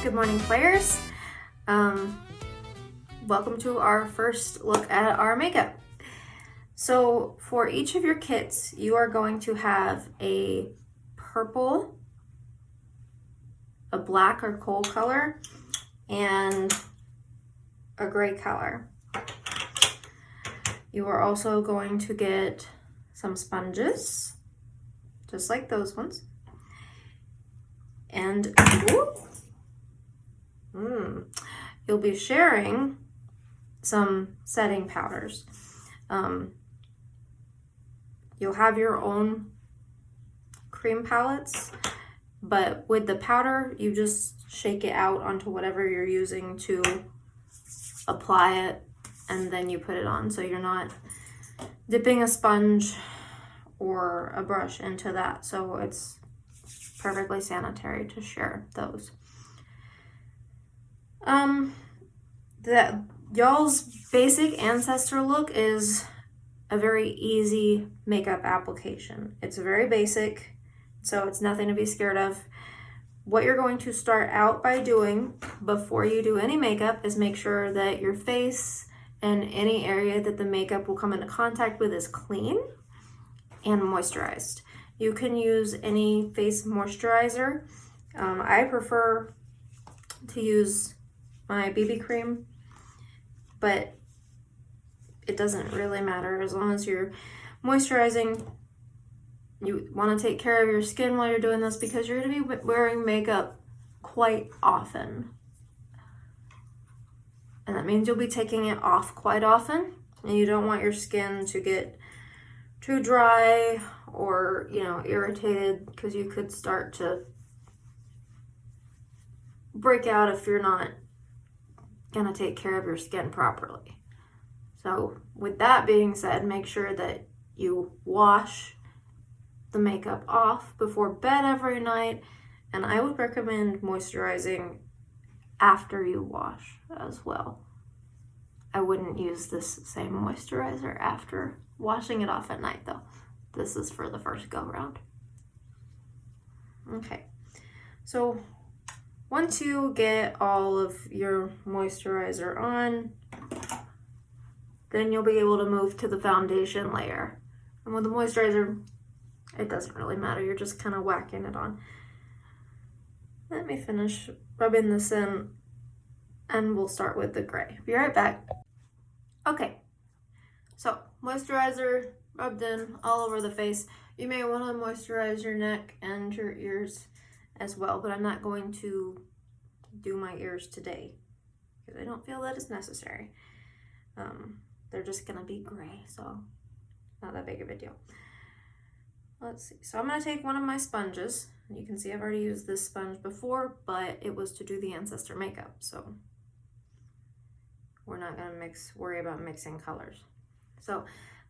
Good morning, players. Welcome to our first look at our makeup. So for each of your kits, you are going to have a purple, a black or coal color, and a gray color. You are also going to get some sponges, just like those ones. And you'll be sharing some setting powders. You'll have your own cream palettes, but with the powder, you just shake it out onto whatever you're using to apply it, and then you put it on. So you're not dipping a sponge or a brush into that. So it's perfectly sanitary to share those. Y'all's basic Ancestor look is a very easy makeup application. It's very basic, so it's nothing to be scared of. What you're going to start out by doing before you do any makeup is make sure that your face and any area that the makeup will come into contact with is clean and moisturized. You can use any face moisturizer. I prefer to use my BB cream, but it doesn't really matter as long as you're moisturizing. You want to take care of your skin while you're doing this because you're going to be wearing makeup quite often. And that means you'll be taking it off quite often, and you don't want your skin to get too dry or, irritated, because you could start to break out if you're not gonna take care of your skin properly. So with that being said, make sure that you wash the makeup off before bed every night, and I would recommend moisturizing after you wash as well. I wouldn't use this same moisturizer after washing it off at night though. This is for the first go round. Okay, so once you get all of your moisturizer on, then you'll be able to move to the foundation layer. And with the moisturizer, it doesn't really matter. You're just kind of whacking it on. Let me finish rubbing this in, and we'll start with the gray. Be right back. Okay, so moisturizer rubbed in all over the face. You may want to moisturize your neck and your ears as well, but I'm not going to do my ears today because I don't feel that it's necessary. They're just gonna be gray, so not that big of a deal. Let's see. So I'm gonna take one of my sponges. You can see I've already used this sponge before, but it was to do the Ancestor makeup, so we're not gonna worry about mixing colors. So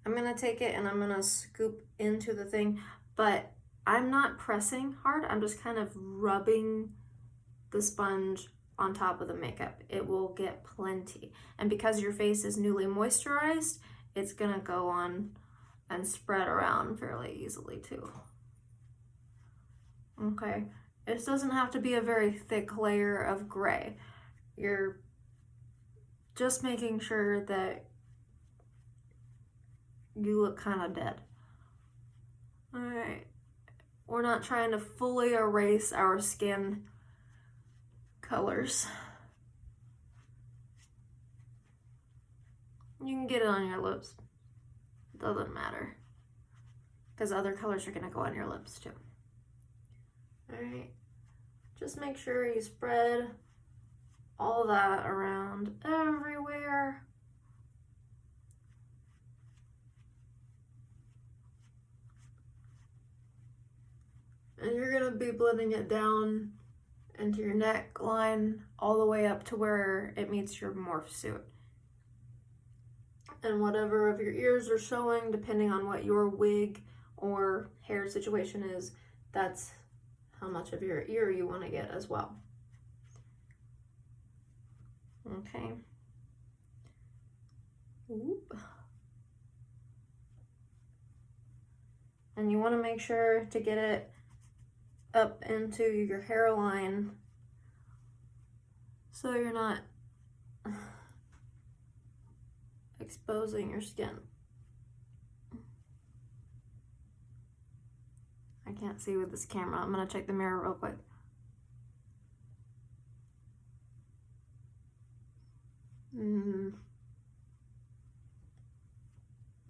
I'm gonna take it and I'm gonna scoop into the thing, but I'm not pressing hard. I'm just kind of rubbing the sponge on top of the makeup. It will get plenty. And because your face is newly moisturized, it's gonna go on and spread around fairly easily too. Okay, it doesn't have to be a very thick layer of gray. You're just making sure that you look kind of dead. All right, we're not trying to fully erase our skin colors. You can get it on your lips. It doesn't matter, because other colors are gonna go on your lips too. All right, just make sure you spread all that around everywhere. And you're gonna be blending it down into your neckline all the way up to where it meets your morph suit. And whatever of your ears are showing, depending on what your wig or hair situation is, that's how much of your ear you want to get as well. Okay. Oop. And you want to make sure to get it up into your hairline so you're not exposing your skin. I can't see with this camera. I'm gonna check the mirror real quick.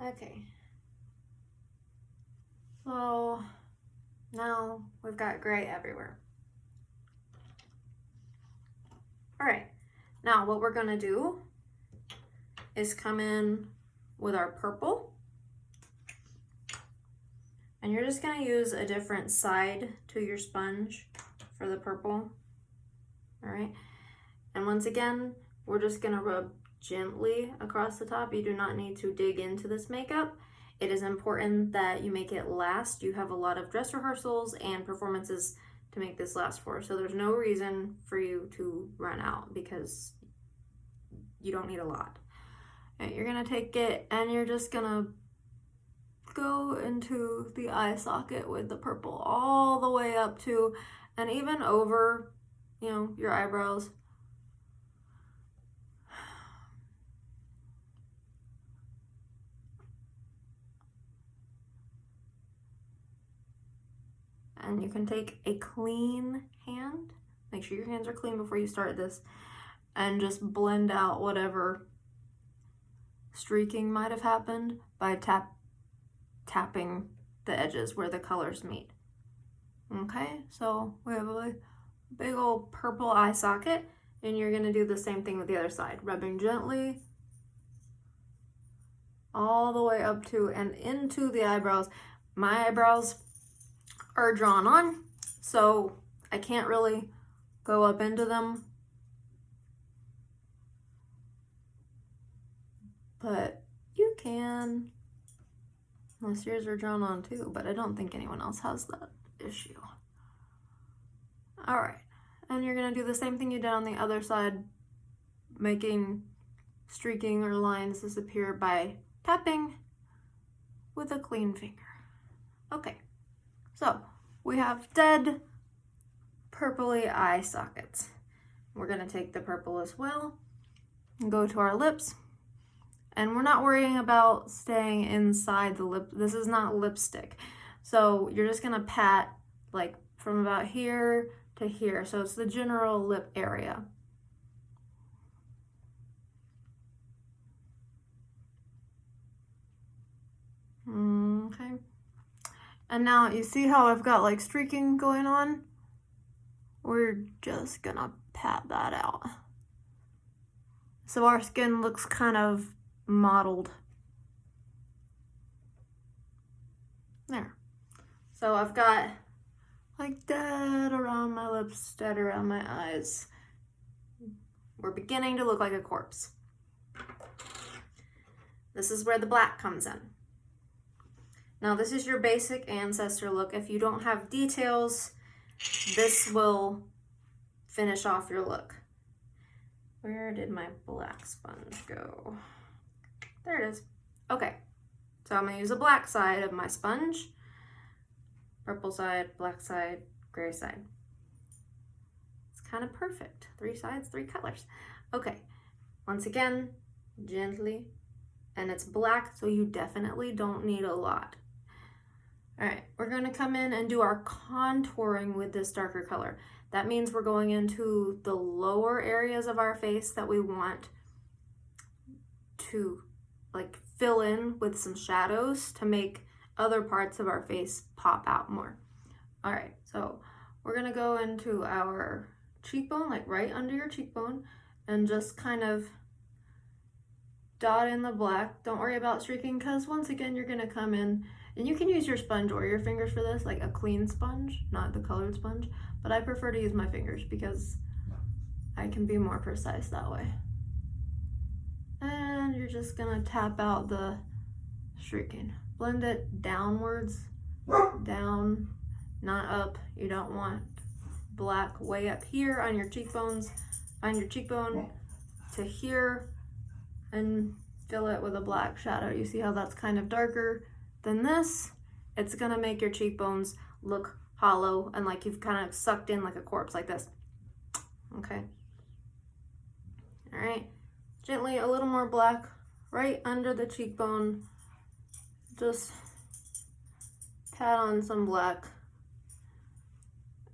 Okay. So now we've got gray everywhere. All right, now what we're gonna do is come in with our purple, and you're just gonna use a different side to your sponge for the purple. All right, and once again, we're just gonna rub gently across the top. You do not need to dig into this makeup. It is important that you make it last. You have a lot of dress rehearsals and performances to make this last for, so there's no reason for you to run out because you don't need a lot. And you're gonna take it and you're just gonna go into the eye socket with the purple all the way up to and even over, you know, your eyebrows. And you can take a clean hand, make sure your hands are clean before you start this, and just blend out whatever streaking might have happened by tapping the edges where the colors meet. Okay, so we have a big old purple eye socket, and you're gonna do the same thing with the other side, rubbing gently all the way up to and into the eyebrows. My eyebrows are drawn on, so I can't really go up into them, but you can, unless yours are drawn on too, but I don't think anyone else has that issue. All right, and you're gonna do the same thing you did on the other side, making streaking or lines disappear by tapping with a clean finger. Okay. So we have dead purpley eye sockets. We're gonna take the purple as well and go to our lips. And we're not worrying about staying inside the lip. This is not lipstick. So you're just gonna pat like from about here to here. So it's the general lip area. Okay. And now you see how I've got like streaking going on? We're just gonna pat that out. So our skin looks kind of mottled. There. So I've got like dead around my lips, dead around my eyes. We're beginning to look like a corpse. This is where the black comes in. Now this is your basic Ancestor look. If you don't have details, this will finish off your look. Where did my black sponge go? There it is. Okay, so I'm gonna use a black side of my sponge. Purple side, black side, gray side. It's kind of perfect. 3 sides, 3 colors. Okay, once again, gently, and it's black, so you definitely don't need a lot. All right, we're gonna come in and do our contouring with this darker color. That means we're going into the lower areas of our face that we want to like fill in with some shadows to make other parts of our face pop out more. All right, so we're gonna go into our cheekbone, like right under your cheekbone, and just kind of dot in the black. Don't worry about streaking, because once again, you're gonna come in, and you can use your sponge or your fingers for this, like a clean sponge, not the colored sponge, but I prefer to use my fingers because I can be more precise that way. And you're just gonna tap out the streaking. Blend it downwards, down, not up. You don't want black way up here on your cheekbones, on your cheekbone to here, and fill it with a black shadow. You see how that's kind of darker than this? It's gonna make your cheekbones look hollow and like you've kind of sucked in like a corpse, like this. Okay. right? Gently, a little more black right under the cheekbone. Just pat on some black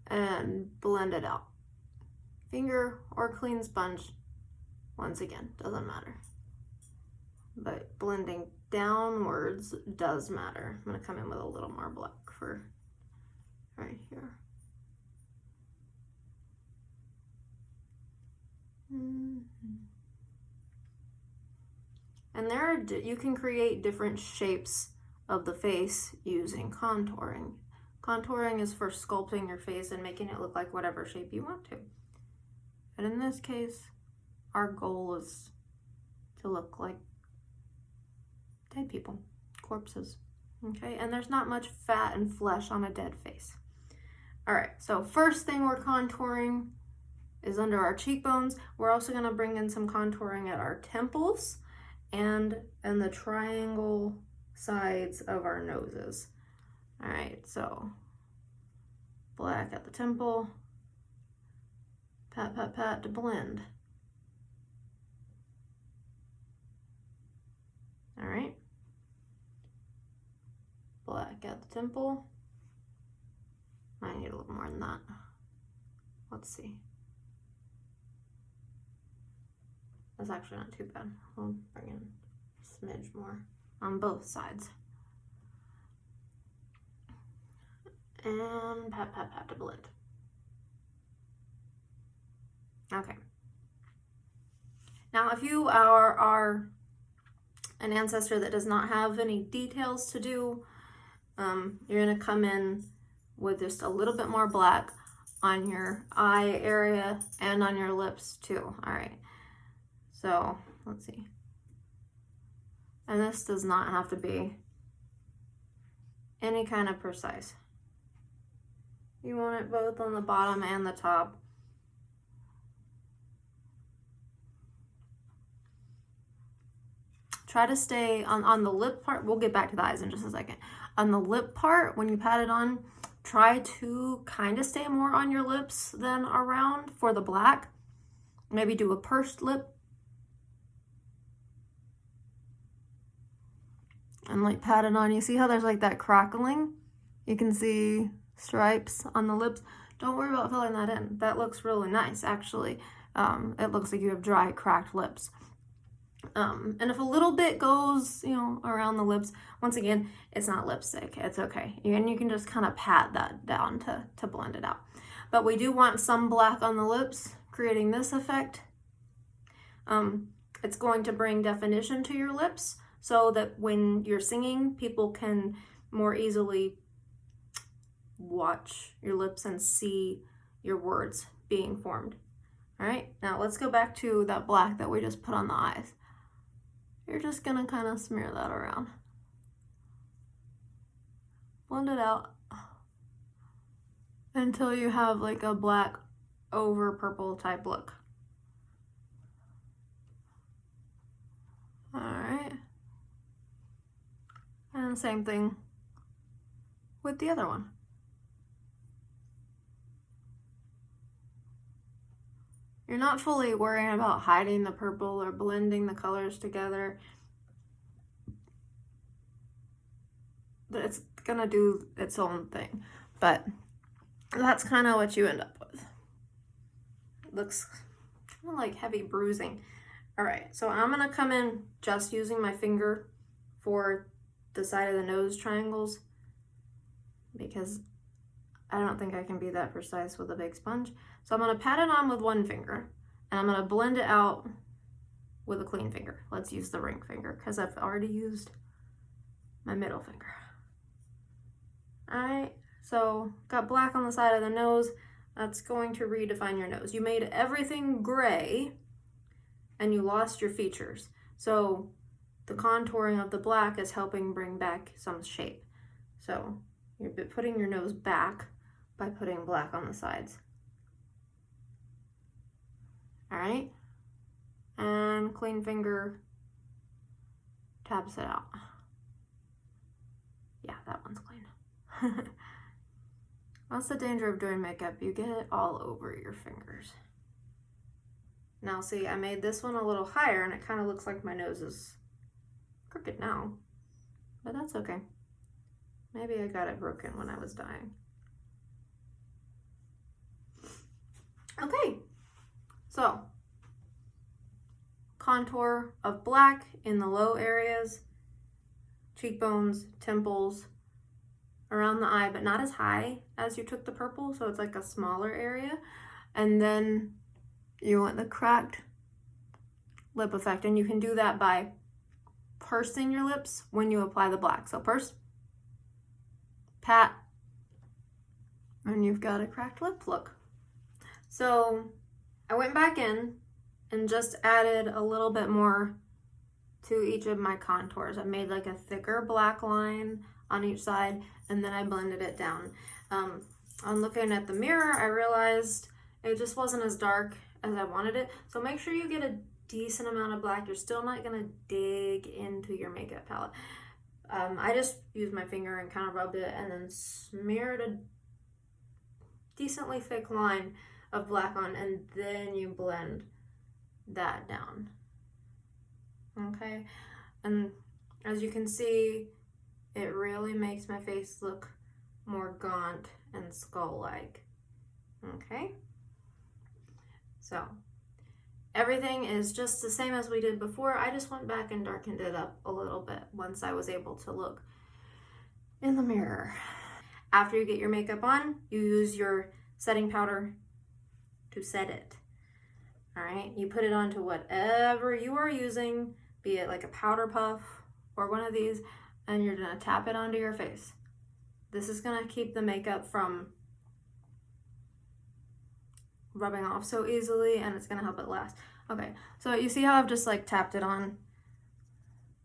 and blend it out. Finger or clean sponge, once again, doesn't matter. But blending downwards does matter. I'm gonna come in with a little more black for right here. And you can create different shapes of the face using contouring. Contouring is for sculpting your face and making it look like whatever shape you want to. But in this case, our goal is to look like dead people, corpses, okay? And there's not much fat and flesh on a dead face. All right, so first thing we're contouring is under our cheekbones. We're also gonna bring in some contouring at our temples and the triangle sides of our noses. All right, so black at the temple, pat, pat, pat to blend. All right, black at the temple. I need a little more than that. Let's see. That's actually not too bad. We'll bring in a smidge more on both sides. And pat, pat, pat to blend. Okay. Now, if you are an ancestor that does not have any details to do, you're gonna come in with just a little bit more black on your eye area and on your lips too. All right. So let's see. And this does not have to be any kind of precise. You want it both on the bottom and the top. Try to stay on the lip part. We'll get back to the eyes in just a second. On the lip part, when you pat it on, try to kind of stay more on your lips than around for the black. Maybe do a pursed lip. And like pat it on. You see how there's like that crackling? You can see stripes on the lips. Don't worry about filling that in. That looks really nice, actually. It looks like you have dry, cracked lips. And if a little bit goes, around the lips, once again, it's not lipstick. It's okay. And you can just kind of pat that down to blend it out. But we do want some black on the lips, creating this effect. It's going to bring definition to your lips so that when you're singing, people can more easily watch your lips and see your words being formed. All right, now let's go back to that black that we just put on the eyes. You're just gonna kind of smear that around. Blend it out until you have like a black over purple type look. All right. And same thing with the other one. You're not fully worrying about hiding the purple or blending the colors together. It's gonna do its own thing, but that's kind of what you end up with. It looks kind of like heavy bruising. All right, so I'm gonna come in just using my finger for the side of the nose triangles because I don't think I can be that precise with a big sponge. So I'm gonna pat it on with one finger and I'm gonna blend it out with a clean finger. Let's use the ring finger because I've already used my middle finger. All right, so got black on the side of the nose. That's going to redefine your nose. You made everything gray and you lost your features. So the contouring of the black is helping bring back some shape. So you're putting your nose back by putting black on the sides. All right, and clean finger taps it out. Yeah, that one's clean. That's the danger of doing makeup. You get it all over your fingers. Now see, I made this one a little higher and it kind of looks like my nose is crooked now, but that's okay. Maybe I got it broken when I was dying. Okay, so contour of black in the low areas, cheekbones, temples, around the eye, but not as high as you took the purple, so it's like a smaller area. And then you want the cracked lip effect, and you can do that by pursing your lips when you apply the black. So purse, pat, and you've got a cracked lip look. So I went back in and just added a little bit more to each of my contours. I made like a thicker black line on each side, and then I blended it down. On looking at the mirror, I realized it just wasn't as dark as I wanted it. So make sure you get a decent amount of black. You're still not gonna dig into your makeup palette. I just used my finger and kind of rubbed it and then smeared a decently thick line of black on, and then you blend that down. Okay, and as you can see, it really makes my face look more gaunt and skull-like. Okay, so everything is just the same as we did before. I just went back and darkened it up a little bit once I was able to look in the mirror. After you get your makeup on, you use your setting powder to set it. All right, you put it onto whatever you are using, be it like a powder puff or one of these, and you're gonna tap it onto your face. This is gonna keep the makeup from rubbing off so easily, and it's gonna help it last. Okay, so you see how I've just like tapped it on?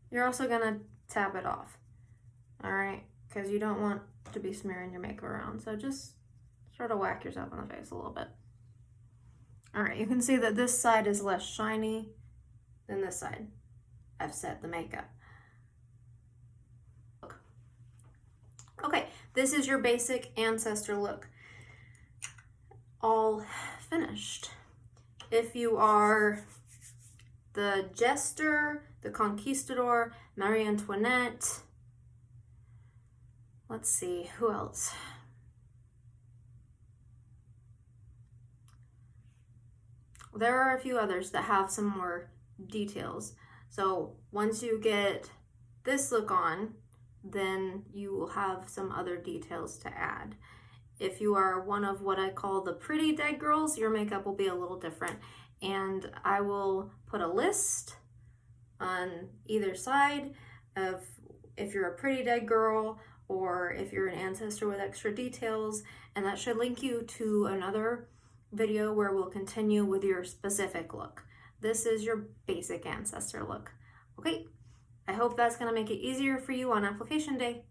You're also gonna tap it off, all right? Because you don't want to be smearing your makeup around, so just sort of whack yourself in the face a little bit. All right, you can see that this side is less shiny than this side. I've set the makeup. Look. Okay, this is your basic Ancestor look. All finished. If you are the Jester, the Conquistador, Marie Antoinette, let's see, who else? There are a few others that have some more details. So once you get this look on, then you will have some other details to add. If you are one of what I call the pretty dead girls, your makeup will be a little different. And I will put a list on either side of if you're a pretty dead girl or if you're an Ancestor with extra details, and that should link you to another video where we'll continue with your specific look. This is your basic Ancestor look. Okay, I hope that's gonna make it easier for you on application day.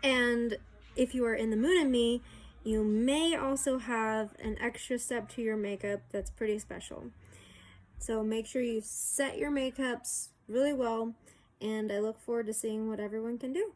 And if you are in the mood and me, you may also have an extra step to your makeup that's pretty special. So make sure you set your makeups really well, and I look forward to seeing what everyone can do.